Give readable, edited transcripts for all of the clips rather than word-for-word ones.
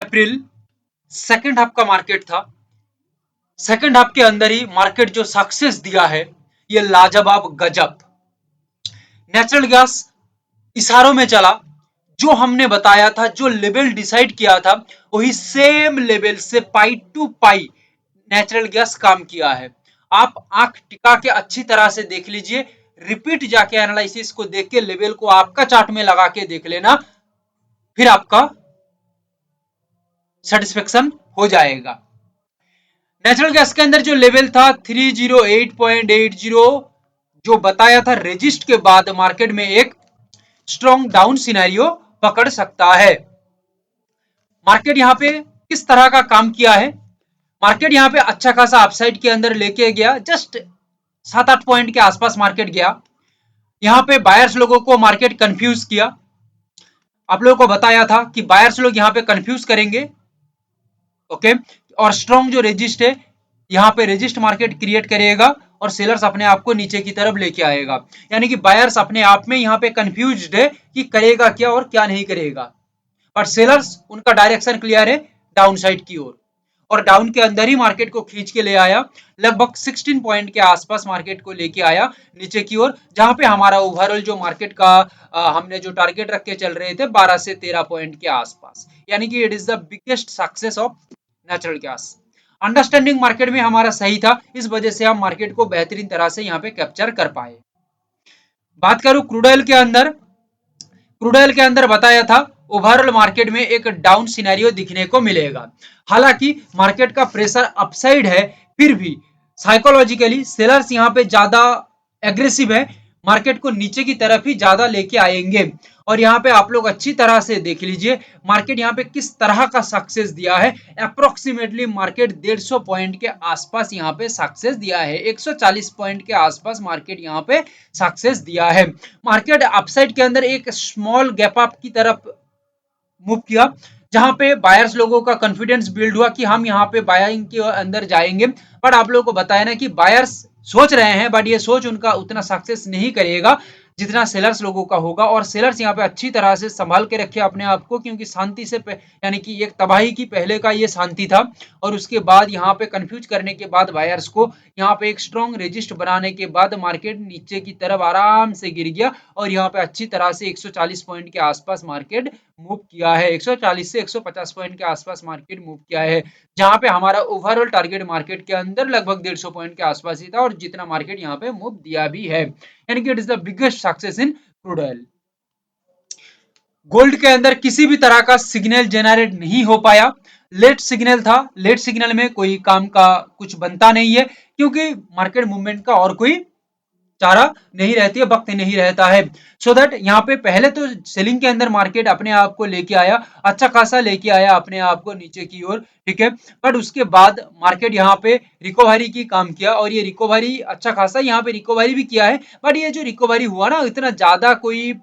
अप्रैल second half का market था। Second half के अंदर ही मार्केट जो सक्सेस दिया है ये लाजवाब गजब। नेचुरल गैस इशारों में चला, जो हमने बताया था, जो लेवल डिसाइड किया था, वही सेम लेवल से पाई टू पाई नेचुरल गैस काम किया है। आप आंख टिका के अच्छी तरह से देख लीजिए, रिपीट जाके एनालिसिस को देख के लेवल को आपका चार्ट में लगा के देख लेना, फिर आपका सेटिस्फेक्शन हो जाएगा। नेचुरल गैस के अंदर जो लेवल था 308.80, जो बताया था रेजिस्ट के बाद मार्केट में एक स्ट्रॉन्ग डाउन सिनेरियो पकड़ सकता है। मार्केट यहां पे किस तरह का काम किया है, मार्केट यहां पे अच्छा खासा अपसाइड के अंदर लेके गया, जस्ट 7-8 पॉइंट के आसपास मार्केट गया। यहां पे बायर्स लोगों को मार्केट कंफ्यूज किया। आप लोगों को बताया था कि बायर्स लोग यहां पे कंफ्यूज करेंगे, ओके, और स्ट्रॉन्ग जो रेजिस्ट है यहां पे रेजिस्ट मार्केट क्रिएट करेगा और सेलर्स अपने आप को नीचे की तरफ लेके आएगा। यानी कि बायर्स अपने आप में यहां पे कंफ्यूज्ड है कि करेगा क्या और क्या नहीं करेगा, पर सेलर्स उनका डायरेक्शन क्लियर है डाउन साइड की ओर, और डाउन के अंदर ही मार्केट को खींच के ले आया। लगभग 16 पॉइंट के आसपास मार्केट को लेके आया नीचे की ओर, जहां पे हमारा ओवरऑल जो मार्केट का हमने जो टारगेट रख के चल रहे थे 12 से 13 पॉइंट के आसपास, यानी कि it is the biggest success of natural gas. Understanding market में हमारा सही था, इस वजह से हम मार्केट को बेहतरीन तरह से यहाँ पे कैप्चर कर पाए। बात करूं क्रूड ऑयल के अंदर, क्रूड ऑयल के अंदर बताया था ओवरऑल मार्केट में एक डाउन सिनेरियो दिखने को मिलेगा। हालांकि मार्केट का प्रेशर अपसाइड है, फिर भी साइकोलॉजिकली सेलर्स यहाँ पे ज्यादा एग्रेसिव है, मार्केट को नीचे की तरफ ही ज्यादा लेके आएंगे। और यहाँ पे आप लोग अच्छी तरह से देख लीजिए मार्केट यहाँ पे किस तरह का सक्सेस दिया है। अप्रोक्सीमेटली मार्केट 150 पॉइंट के आसपास यहाँ पे सक्सेस दिया है, 140 पॉइंट के आसपास मार्केट यहाँ पे सक्सेस दिया है। मार्केट अपसाइड के अंदर एक स्मॉल गैप अप की तरफ मूव किया, जहां पे बायर्स लोगों का कॉन्फिडेंस बिल्ड हुआ कि हम यहाँ पे बाइंग के अंदर जाएंगे। बट आप लोगों को बताया ना कि बायर्स सोच रहे हैं, बट ये सोच उनका उतना सक्सेस नहीं करेगा जितना सेलर्स लोगों का होगा। और सेलर्स यहाँ पे अच्छी तरह से संभाल के रखे अपने आप को, क्योंकि शांति से यानी कि एक तबाही की पहले का ये शांति था, और उसके बाद यहाँ पे कंफ्यूज करने के बाद बायर्स को यहाँ पे एक स्ट्रॉन्ग रेजिस्ट बनाने के बाद मार्केट नीचे की तरफ आराम से गिर गया, और यहाँ पे अच्छी तरह से 140 पॉइंट के आसपास मार्केट मूव किया है, 140 से 150 पॉइंट के आसपास मार्केट मूव किया है, जहां पे हमारा ओवरऑल टारगेट मार्केट के अंदर लगभग 150 पॉइंट के आसपास ही था, और जितना मार्केट यहाँ पे मूव दिया भी है, यानी कि it is the biggest success in crude oil. Gold के अंदर किसी भी तरह का सिग्नल जनरेट नहीं हो पाया, लेट सिग्नल था, लेट सिग्नल में कोई काम का कुछ बनता नहीं है, क्योंकि मार्केट मूवमेंट का और कोई चारा नहीं रहती है, वक्त नहीं रहता है। सो दैट यहाँ पे पहले तो सेलिंग के अंदर मार्केट अपने आप को लेके आया, अच्छा खासा लेके आया अपने आप को नीचे की ओर, ठीक है, बट उसके बाद मार्केट यहाँ पे रिकवरी की काम किया, और ये रिकवरी अच्छा खासा यहाँ पे रिकवरी भी किया है। बट ये जो रिकवरी हुआ ना, इतना ज्यादा कोई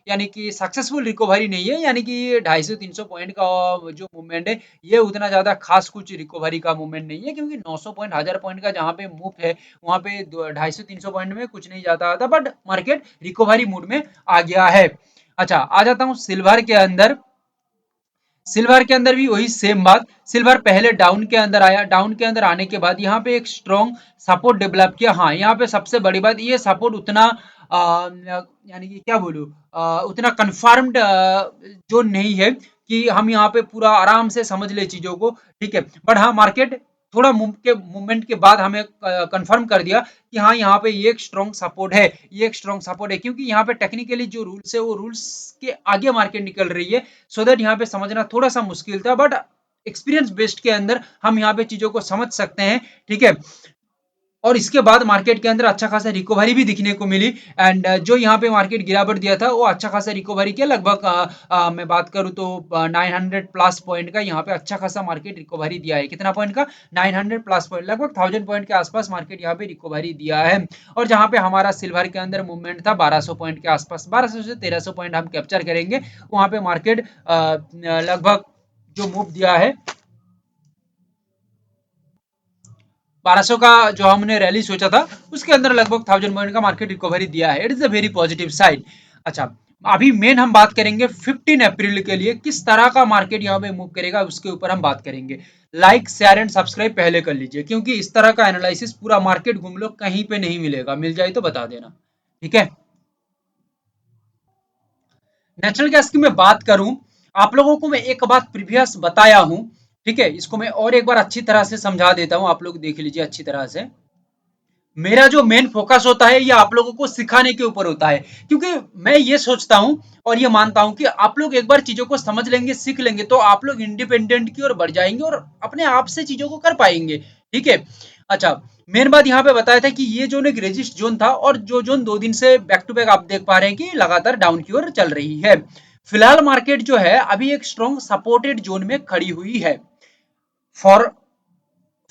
यानी कि सक्सेसफुल रिकवरी नहीं है, यानी कि 250-300 पॉइंट का जो मूवमेंट है ये उतना ज्यादा खास कुछ रिकवरी का मूवमेंट नहीं है, क्योंकि 900 पॉइंट 1000 पॉइंट का जहां पे मूव है वहां पे 250-300 पॉइंट में कुछ नहीं जाता था, बट मार्केट रिकवरी मूड में आ गया है। अच्छा, आ जाता हूं सिल्वर के अंदर। सिल्वर के अंदर भी वही सेम बात, सिल्वर पहले डाउन के अंदर आया, डाउन के अंदर आने के बाद यहाँ पे एक स्ट्रॉन्ग सपोर्ट डेवलप किया। हाँ, यहाँ पे सबसे बड़ी बात ये सपोर्ट उतना यानी कि क्या बोलूं, उतना कंफर्म्ड जो नहीं है कि हम यहाँ पे पूरा आराम से समझ ले चीजों को, ठीक है, बट हाँ मार्केट थोड़ा मूवमेंट के बाद हमें कंफर्म कर दिया कि हाँ यहाँ पे ये एक स्ट्रॉन्ग सपोर्ट है, ये एक स्ट्रॉन्ग सपोर्ट है, क्योंकि यहाँ पे टेक्निकली जो रूल्स है वो रूल्स के आगे मार्केट निकल रही है, सो दैट यहाँ पे समझना थोड़ा सा मुश्किल था, बट एक्सपीरियंस बेस्ड के अंदर हम यहाँ पे चीजों को समझ सकते हैं, ठीक है। और इसके बाद मार्केट के अंदर अच्छा खासा रिकवरी भी दिखने को मिली, एंड जो यहाँ पे मार्केट गिरावट दिया था वो अच्छा खासा रिकवरी किया, लगभग मैं बात करूँ तो 900 प्लस पॉइंट का यहाँ पे अच्छा खासा मार्केट रिकवरी दिया है। कितना पॉइंट का? 900 प्लस पॉइंट, लगभग 1000 पॉइंट के आसपास मार्केट यहाँ पे रिकवरी दिया है। और जहाँ पे हमारा सिल्वर के अंदर मूवमेंट था 1200 पॉइंट के आसपास, 1200 से 1300 पॉइंट हम कैप्चर करेंगे, वहां पे मार्केट लगभग जो मूव दिया है 1200 का जो हमने रैली सोचा था उसके अंदर लगभग 1000 पॉइंट का मार्केट रिकवरी दिया है, it is a very positive side. अच्छा, अभी मेन हम बात करेंगे 15 अप्रैल के लिए किस तरह का मार्केट यहाँ पे मूव करेगा उसके ऊपर हम बात करेंगे। लाइक शेयर एंड सब्सक्राइब पहले कर लीजिए, क्योंकि इस तरह का एनालिसिस पूरा मार्केट घूम लो कहीं पे नहीं मिलेगा, मिल जाए तो बता देना, ठीक है। नेचुरल गैस की मैं बात करूं, आप लोगों को मैं एक बात प्रीवियस बताया हूं, ठीक है, इसको मैं और एक बार अच्छी तरह से समझा देता हूं, आप लोग देख लीजिए अच्छी तरह से। मेरा जो मेन फोकस होता है ये आप लोगों को सिखाने के ऊपर होता है, क्योंकि मैं ये सोचता हूं और ये मानता हूं कि आप लोग एक बार चीजों को समझ लेंगे, सीख लेंगे, तो आप लोग इंडिपेंडेंट की ओर बढ़ जाएंगे और अपने आप से चीजों को कर पाएंगे, ठीक है। अच्छा, मेन बात यहाँ पे बताया था कि ये जोन एक रेजिस्ट जोन था, और जो जोन 2 दिन से बैक टू बैक आप देख पा रहे हैं कि लगातार डाउन की ओर चल रही है। फिलहाल मार्केट जो है अभी एक स्ट्रॉन्ग सपोर्टेड जोन में खड़ी हुई है। फॉर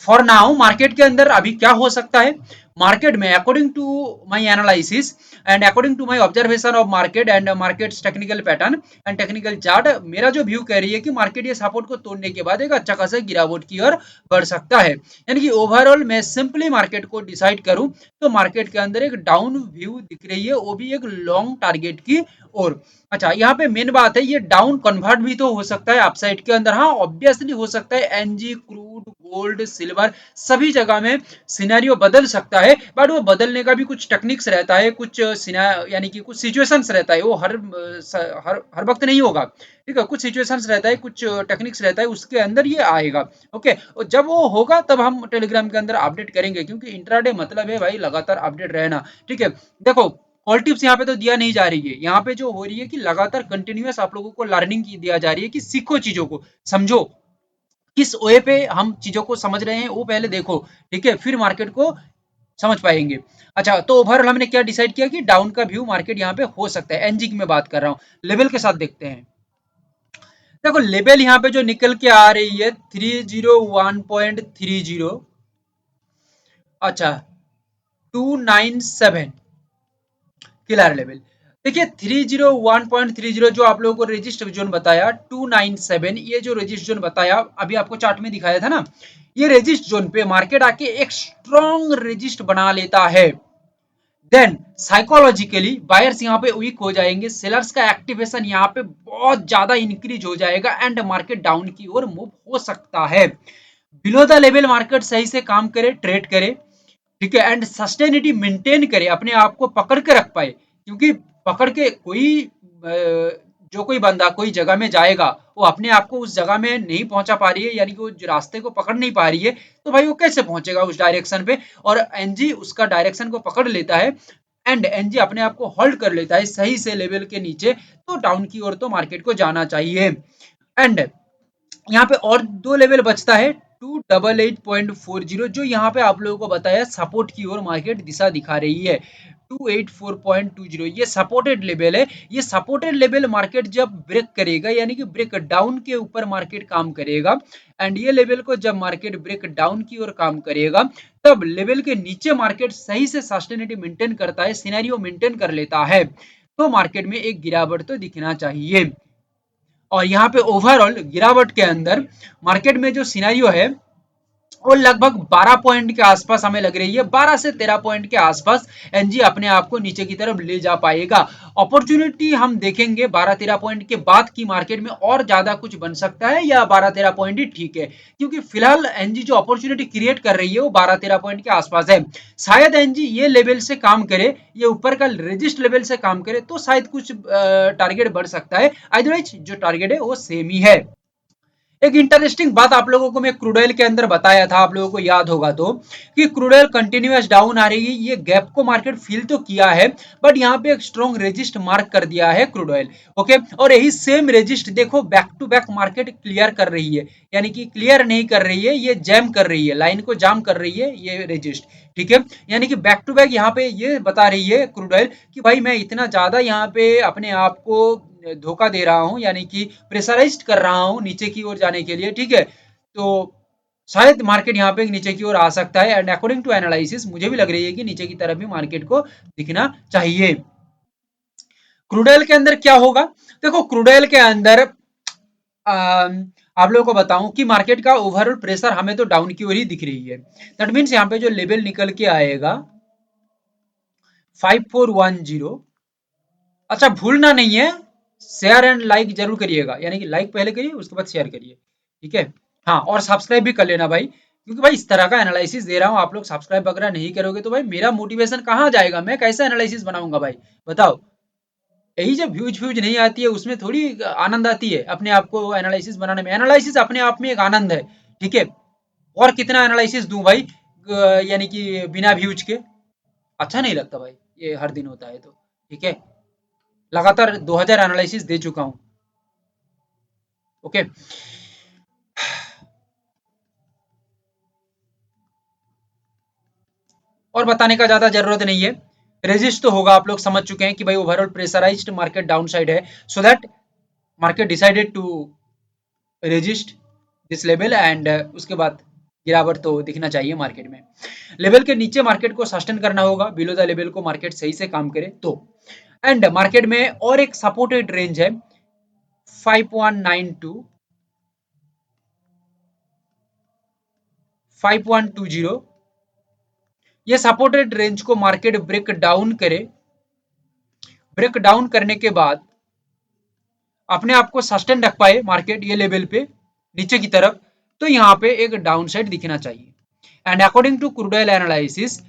फॉर नाउ मार्केट के अंदर अभी क्या हो सकता है, मार्केट में according to my analysis and according to my observation of market and markets technical pattern and technical chart, मेरा जो व्यू कह रही है कि मार्केट ये सपोर्ट को तोड़ने के बाद एक अच्छा खासा गिरावट की ओर बढ़ सकता है। यानी कि ओवरऑल मैं सिंपली मार्केट को डिसाइड करूं तो मार्केट के अंदर एक डाउन व्यू दिख रही है, वो भी एक लॉन्ग टारगेट की ओर। अच्छा, यहाँ पे मेन बात है ये डाउन कन्वर्ट भी तो हो सकता है अपसाइड के अंदर, हाँ ऑब्वियसली हो सकता है, एनजी क्रूड गोल्ड सिल्वर सभी जगह में सिनेरियो बदल सकता है, बट वो बदलने का भी कुछ टेक्निक्स रहता है, कुछ यानी कि कुछ सिचुएशंस रहता है, वो हर वक्त नहीं होगा, ठीक है, कुछ सिचुएशंस रहता है, कुछ टेक्निक्स रहता है, उसके अंदर ये आएगा। ओके, और जब वो होगा तब हम टेलीग्राम के अंदर अपडेट करेंगे, क्योंकि इंट्राडे मतलब है भाई लगातार अपडेट रहना, ठीक है। देखो कॉल टिप्स यहाँ पे तो दिया नहीं जा रही है, यहाँ पे जो हो रही है कि लगातार कंटिन्यूअस आप लोगों को लर्निंग की दिया जा रही है कि सीखो चीजों को, समझो किस वे पे हम चीजों को समझ रहे हैं वो पहले देखो, ठीक है, फिर मार्केट को समझ पाएंगे। अच्छा, तो ओवरऑल हमने क्या डिसाइड किया कि डाउन का व्यू मार्केट यहाँ पे हो सकता है, एनजी की मैं बात कर रहा हूँ। लेवल के साथ देखते हैं, देखो लेवल यहाँ पे जो निकल के आ रही है 301.30, अच्छा 297 किलर लेवल। देखिए 301.30 जो आप लोगों को रेजिस्ट जोन बताया 297, ये जो रेजिस्ट जोन बताया अभी आपको चार्ट में दिखाया था ना, ये रेजिस्ट जोन पे मार्केट आके एक स्ट्रॉन्ग रेजिस्ट बना लेता है, देन साइकोलॉजिकली बायर्स यहाँ पे वीक हो जाएंगे, सेलर्स का एक्टिवेशन यहाँ पे बहुत ज्यादा इंक्रीज हो जाएगा एंड मार्केट डाउन की ओर मूव हो सकता है। बिलो द लेवल मार्केट सही से काम करे, ट्रेड करे, ठीक है, एंड सस्टेनिटी मेंटेन करे, अपने आप को पकड़ के रख पाए, क्योंकि पकड़ के कोई जो कोई बंदा कोई जगह में जाएगा वो अपने आप को उस जगह में नहीं पहुंचा पा रही है, यानी कि वो रास्ते को पकड़ नहीं पा रही है, तो भाई वो कैसे पहुंचेगा उस डायरेक्शन पे, और एनजी उसका डायरेक्शन को पकड़ लेता है एंड एनजी अपने आप को होल्ड कर लेता है सही से लेवल के नीचे, तो डाउन की ओर तो मार्केट को जाना चाहिए। एंड यहाँ पे और दो लेवल बचता है 288.40, जो यहाँ पे आप लोगों को बताया सपोर्ट की ओर मार्केट दिशा दिखा रही है 284.20, ये सपोर्टेड लेवल है। ये सपोर्टेड लेवल मार्केट जब ब्रेक करेगा, यानी कि ब्रेक डाउन के ऊपर मार्केट काम करेगा, एंड ये लेवल को जब मार्केट ब्रेक डाउन की ओर काम करेगा, तब लेवल के नीचे मार्केट सही से सस्टेनिटी मेंटेन करता है, सिनेरियो मेंटेन कर लेता है, तो मार्केट में एक गिरावट तो दिखना चाहिए। और यहाँ पे ओवरऑल गिरावट के अंदर मार्केट में जो सिनेरियो है वो लगभग 12 पॉइंट के आसपास हमें लग रही है, 12 से 13 पॉइंट के आसपास एनजी अपने आप को नीचे की तरफ ले जा पाएगा। अपॉर्चुनिटी हम देखेंगे 12-13 पॉइंट के बाद की मार्केट में और ज्यादा कुछ बन सकता है, या 12-13 पॉइंट ही ठीक है, क्योंकि फिलहाल एनजी जो अपॉर्चुनिटी क्रिएट कर रही है वो 12-13 पॉइंट के आसपास है। शायद एनजी ये लेवल से काम करे, ये ऊपर का रेजिस्ट लेवल से काम करे, तो शायद कुछ टारगेट बढ़ सकता है, अदरवाइज जो टारगेट है वो सेम ही है। एक इंटरेस्टिंग बात आप लोगों को मैं क्रूड ऑयल के अंदर बताया था, आप लोगों को याद होगा तो, कि क्रूड ऑयल कंटिन्यूअस डाउन आ रही है, ये गैप को मार्केट फील तो किया है, बट यहाँ पे एक स्ट्रॉन्ग रेजिस्ट मार्क कर दिया है क्रूड ऑयल। ओके, और यही सेम रेजिस्ट देखो back to back market clear कर रही है, यानी कि क्लियर नहीं कर रही है, ये जैम कर रही है, लाइन को जाम कर रही है ये रेजिस्ट, ठीक है। यानी कि बैक टू बैक यहाँ पे ये बता रही है क्रूड ऑयल कि भाई मैं इतना ज्यादा यहाँ पे अपने आप को धोखा दे रहा हूं, यानी कि प्रेशराइज्ड कर रहा हूं नीचे की ओर जाने के लिए, ठीक है, तो शायद मार्केट यहाँ पे नीचे की ओर आ सकता है, एंड अकॉर्डिंग टू एनालिसिस मुझे भी लग रही है कि नीचे की तरफ भी मार्केट को दिखना चाहिए। क्रूड ऑयल के अंदर क्या होगा, देखो क्रूड ऑयल के अंदर आप लोगों को बताऊं कि मार्केट का ओवरऑल प्रेशर हमें तो डाउन की ओर ही दिख रही है, दैट मीन्स यहाँ पे जो लेवल निकल के आएगा 5410, अच्छा भूलना नहीं है, शेयर एंड लाइक जरूर करिएगा, यानी कि लाइक पहले करिए उसके बाद शेयर करिए, ठीक है। हाँ और सब्सक्राइब भी कर लेना भाई, क्योंकि भाई इस तरह का एनालिसिस दे रहा हूँ, आप लोग सब्सक्राइब वगैरह नहीं करोगे तो भाई मेरा मोटिवेशन कहाँ जाएगा, मैं कैसा एनालिसिस बनाऊंगा भाई, बताओ। यही जब व्यूज व्यूज नहीं आती है उसमें थोड़ी आनंद आती है अपने आप को एनालिसिस बनाने में, एनालिसिस अपने आप में एक आनंद है, ठीक है। और कितना एनालिसिस दूं भाई, यानी कि बिना व्यूज के अच्छा नहीं लगता भाई, ये हर दिन होता है तो, ठीक है। लगातार 2000 एनालिसिस दे चुका हूं, ओके। और बताने का ज्यादा जरूरत नहीं है, रेजिस्ट तो होगा, आप लोग समझ चुके हैं कि भाई overall pressurised market down side है, so that market decided to resist this level and उसके बाद गिरावट तो दिखना चाहिए मार्केट में, लेवल के नीचे मार्केट को सस्टेन करना होगा, बिलो द लेवल को मार्केट सही से काम करे तो। एंड मार्केट में और एक सपोर्टेड रेंज है 5192 5120, ये सपोर्टेड रेंज को मार्केट ब्रेक डाउन करे, ब्रेक डाउन करने के बाद अपने आप को सस्टेन रख पाए मार्केट ये लेवल पे नीचे की तरफ, तो यहाँ पे एक डाउन साइड दिखना चाहिए। And according to crude oil analysis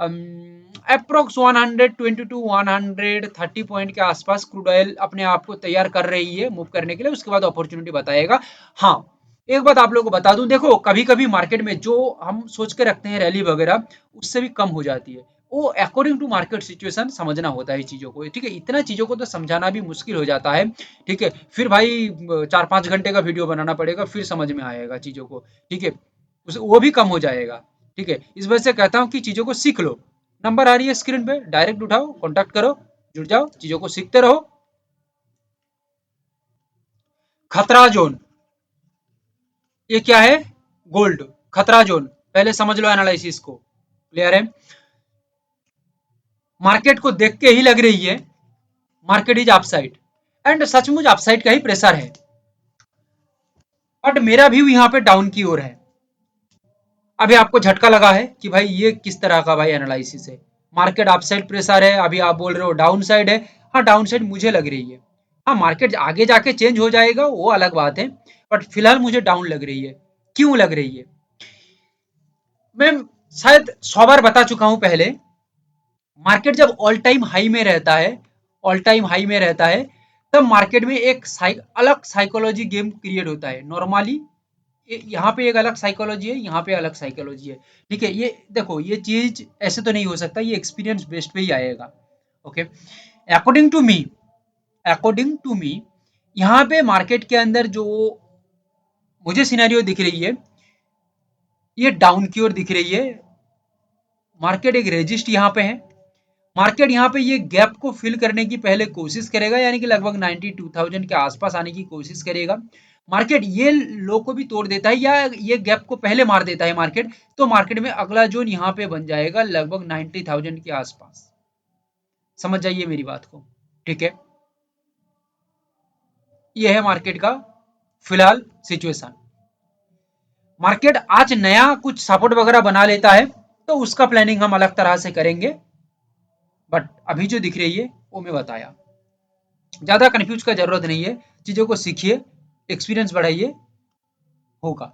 approx 120 to 130 point के आसपास क्रूड ऑयल अपने आप को तैयार कर रही है मूव करने के लिए, उसके बाद अपॉर्चुनिटी बताएगा। हाँ एक बात आप लोगों को बता दूं, देखो कभी कभी मार्केट में जो हम सोच के रखते हैं रैली वगैरह उससे भी कम हो जाती है, वो अकॉर्डिंग टू मार्केट सिचुएशन समझना होता है चीजों को, ठीक है। इतना चीजों को तो समझाना भी मुश्किल हो जाता है, ठीक है। फिर भाई 4-5 घंटे का वीडियो बनाना पड़ेगा फिर समझ में आएगा चीजों को, ठीक है। वो भी कम हो जाएगा, ठीक है। इस वजह से कहता हूँ कि चीजों को सीख लो, नंबर आ रही है स्क्रीन पे, डायरेक्ट उठाओ, कॉन्टैक्ट करो, जुड़ जाओ, चीजों को सीखते रहो। खतरा जोन, ये क्या है, गोल्ड खतरा जोन, पहले समझ लो एनालिसिस को, क्लियर है। मार्केट को देख के ही लग रही है मार्केट इज अपसाइड, एंड सचमुच अपसाइड का ही प्रेशर है, बट मेरा व्यू यहाँ पे डाउन की ओर है। अभी आपको झटका लगा है कि भाई ये किस तरह का भाई एनालिसिस है, मार्केट अपसाइड प्रेशर है, अभी आप बोल रहे हो डाउन साइड है। हाँ डाउन साइड मुझे लग रही है, हाँ मार्केट आगे जाके चेंज हो जाएगा वो अलग बात है, बट फिलहाल मुझे डाउन लग रही है। क्यों लग रही है, मैं शायद 100 बार बता चुका हूं पहले, मार्केट जब ऑल टाइम हाई में रहता है, ऑल टाइम हाई में रहता है, तब मार्केट में एक अलग साइकोलॉजी गेम क्रिएट होता है नॉर्मली, यहाँ पे एक अलग साइकोलॉजी है, यहाँ पे अलग साइकोलॉजी है, ठीक है। ये देखो ये चीज ऐसे तो नहीं हो सकता, ये एक्सपीरियंस बेस्ड पे ही आएगा, okay. According to me, according to me यहाँ पे मार्केट के अंदर जो मुझे सिनेरियो दिख रही है, ये डाउन की ओर दिख रही है, मार्केट एक रेजिस्ट यहाँ पे है, मार्केट यहाँ पे ये गैप को फिल करने की पहले कोशिश करेगा, यानी कि लगभग 92,000 के आसपास आने की कोशिश करेगा। मार्केट ये लो को भी तोड़ देता है या ये गैप को पहले मार देता है मार्केट, तो मार्केट में अगला जोन यहाँ पे बन जाएगा लगभग 90,000 के आसपास, समझ जाइए मेरी बात को, ठीक है। ये है मार्केट का फिलहाल सिचुएशन। मार्केट आज नया कुछ सपोर्ट वगैरह बना लेता है तो उसका प्लानिंग हम अलग तरह से करेंगे, बट अभी जो दिख रही है वो मैं बताया, ज्यादा कंफ्यूज का जरूरत नहीं है, चीजों को सीखिए, एक्सपीरियंस बढ़ाइए, होगा।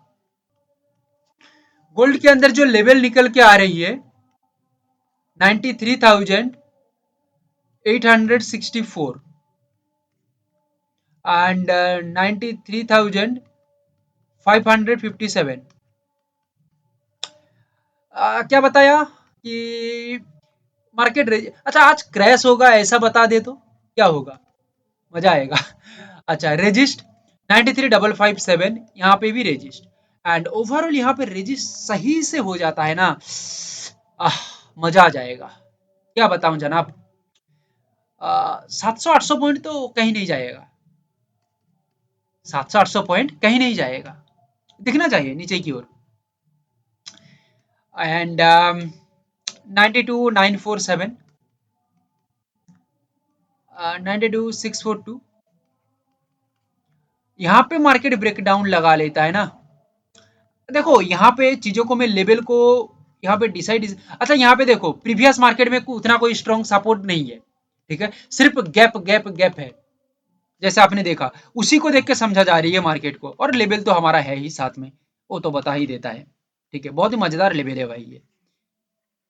गोल्ड के अंदर जो लेवल निकल के आ रही है 93,864 एंड 93,557, क्या बताया कि मार्केट अच्छा आज क्रैश होगा ऐसा बता दे तो क्या होगा, मजा आएगा। अच्छा रेजिस्ट 93,557, यहाँ पे भी रेजिस्ट, एंड ओवरऑल यहाँ पे रेजिस्ट सही से हो जाता है ना, आह मजा आ जाएगा, क्या बताऊं जनाब। 700-800 पॉइंट तो कहीं नहीं जाएगा, 700-800 पॉइंट कहीं नहीं जाएगा, दिखना चाहिए नीचे की ओर। एंड 92,947, 92,642, यहाँ पे मार्केट ब्रेकडाउन लगा लेता है ना, देखो यहाँ पे चीजों को मैं लेवल को यहाँ पे डिसाइड, अच्छा यहाँ पे देखो प्रीवियस मार्केट में उतना कोई स्ट्रॉन्ग सपोर्ट नहीं है, ठीक है, सिर्फ गैप गैप गैप है, जैसे आपने देखा उसी को देख के समझा जा रही है मार्केट को, और लेवल तो हमारा है ही साथ में, वो तो बता ही देता है। ठीक है, बहुत ही मजेदार लेवल है भाई ये।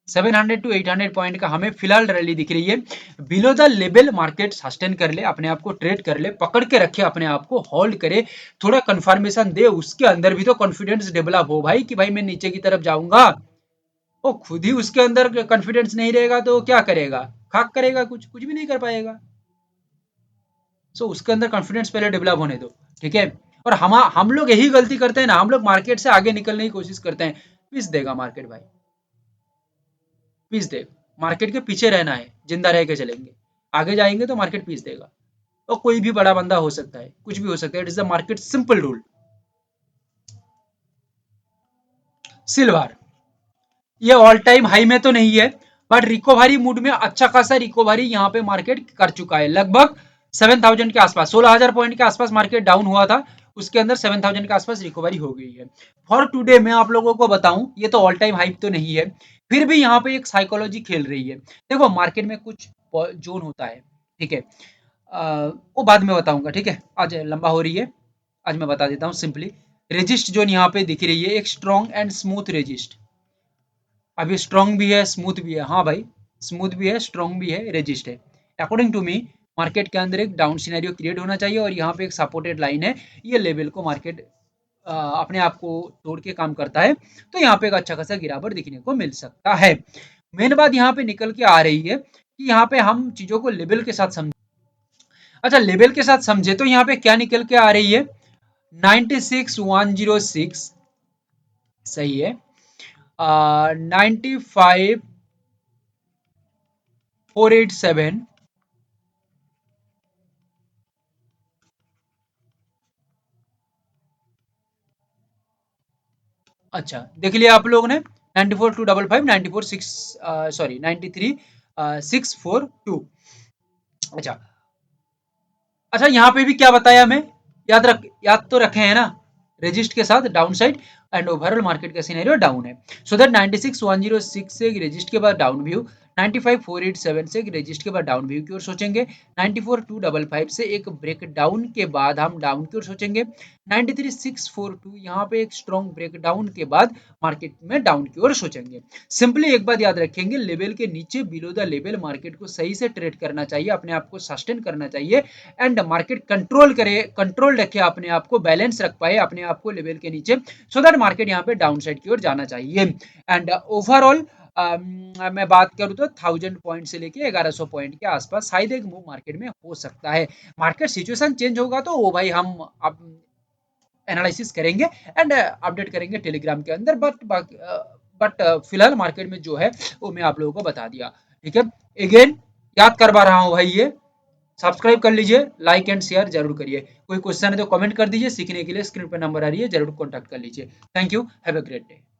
700 टू 800 पॉइंट का हमें फिलहाल रैली दिख रही है। Below the level market sustain कर ले, अपने आप को ट्रेड कर ले, पकड़ के रखे अपने आप को, होल्ड करे, थोड़ा कंफर्मेशन दे, उसके अंदर भी तो कॉन्फिडेंस डेवलप हो भाई कि भाई मैं नीचे की तरफ जाऊंगा। वो खुद ही उसके अंदर कॉन्फिडेंस नहीं रहेगा तो क्या करेगा, खाक करेगा, कुछ कुछ भी नहीं कर पाएगा। सो उसके अंदर कॉन्फिडेंस पहले डेवलप होने दो। ठीक है, और हम लोग यही गलती करते हैं ना, हम लोग मार्केट से आगे निकलने की कोशिश करते हैं, पीस देगा मार्केट भाई, पीस देगा। मार्केट के पीछे रहना है, जिंदा रह के चलेंगे, आगे जाएंगे तो मार्केट पीस देगा। और कोई भी बड़ा बंदा हो सकता है, कुछ भी हो सकता है, it is the market simple rule. Silver, ये ऑल टाइम हाई में तो नहीं है, बट रिकवरी मूड में अच्छा खासा रिकवरी यहाँ पे मार्केट कर चुका है, लगभग 7000 के आसपास, 16000 पॉइंट के आसपास मार्केट डाउन हुआ था, उसके अंदर 7000 के आसपास रिकवरी हो गई है। फॉर टुडे मैं आप लोगों को बताऊं, ये तो ऑल टाइम हाई तो नहीं है, फिर भी यहाँ पे एक साइकोलॉजी खेल रही है। देखो मार्केट में कुछ जोन होता है, ठीक है, वो बाद में बताऊंगा, ठीक है, आज लंबा हो रही है, आज मैं बता देता हूँ सिंपली। रेजिस्ट जोन यहाँ पे दिख रही है, एक स्ट्रॉन्ग एंड स्मूथ रेजिस्ट, अभी स्ट्रॉन्ग भी है स्मूथ भी है, हाँ भाई, स्मूथ भी है स्ट्रॉन्ग भी है रेजिस्ट है। अकॉर्डिंग टू मी मार्केट के अंदर एक डाउन सिनेरियो क्रिएट होना चाहिए, और यहाँ पे एक सपोर्टेड लाइन है, ये लेवल को मार्केट अपने आप को तोड़ के काम करता है, तो यहाँ पे एक अच्छा खासा गिरावट दिखने को मिल सकता है। मेन बात यहाँ पे निकल के आ रही है कि यहाँ पे हम चीजों को लेवल के साथ समझे। अच्छा, लेवल के साथ समझे तो यहाँ पे क्या निकल के आ रही है, 96106 सही है, 95487, अच्छा देख लिया आप लोगों ने, 94,255, 94,6 सॉरी 93,642। अच्छा, अच्छा यहाँ पे भी क्या बताया मैं, याद तो रखे हैं ना, रेजिस्ट के साथ down side, and overall market का सिनेरियो डाउन है, सो दैट 96,106 से एक रेजिस्ट के बाद डाउन व्यू, 95,487 से एक रेजिस्ट के बाद डाउन व्यू की ओर सोचेंगे, 94,255 से एक ब्रेक डाउन के बाद हम डाउन की ओर सोचेंगे, 93,642 यहाँ पे एक स्ट्रॉन्ग ब्रेक डाउन के बाद मार्केट में डाउन की ओर सोचेंगे। सिंपली एक बात याद रखेंगे, लेवल के नीचे बिलो द लेवल मार्केट को सही से ट्रेड करना चाहिए, अपने आप को सस्टेन करना चाहिए, एंड मार्केट कंट्रोल करे, कंट्रोल रखे अपने आप को, बैलेंस रख पाए अपने आप को लेवल के नीचे, सो दैट मार्केट यहाँ पे डाउन साइड की ओर जाना चाहिए। एंड ओवरऑल मैं बात करूं तो 1000 पॉइंट से लेके 1100 पॉइंट के आसपास शायद एक मूव मार्केट में हो सकता है। मार्केट सिचुएशन चेंज होगा तो वो भाई हम अब एनालिसिस करेंगे एंड अपडेट करेंगे टेलीग्राम के अंदर, बट फिलहाल मार्केट में जो है वो मैं आप लोगों को बता दिया। ठीक है, अगेन याद करवा रहा हूँ भाई, ये सब्सक्राइब कर लीजिए, लाइक एंड शेयर जरूर करिए, कोई क्वेश्चन है तो कमेंट कर दीजिए, सीखने के लिए स्क्रीन पर नंबर आ रही है, जरूर कॉन्टैक्ट कर लीजिए। Thank you, have a great day.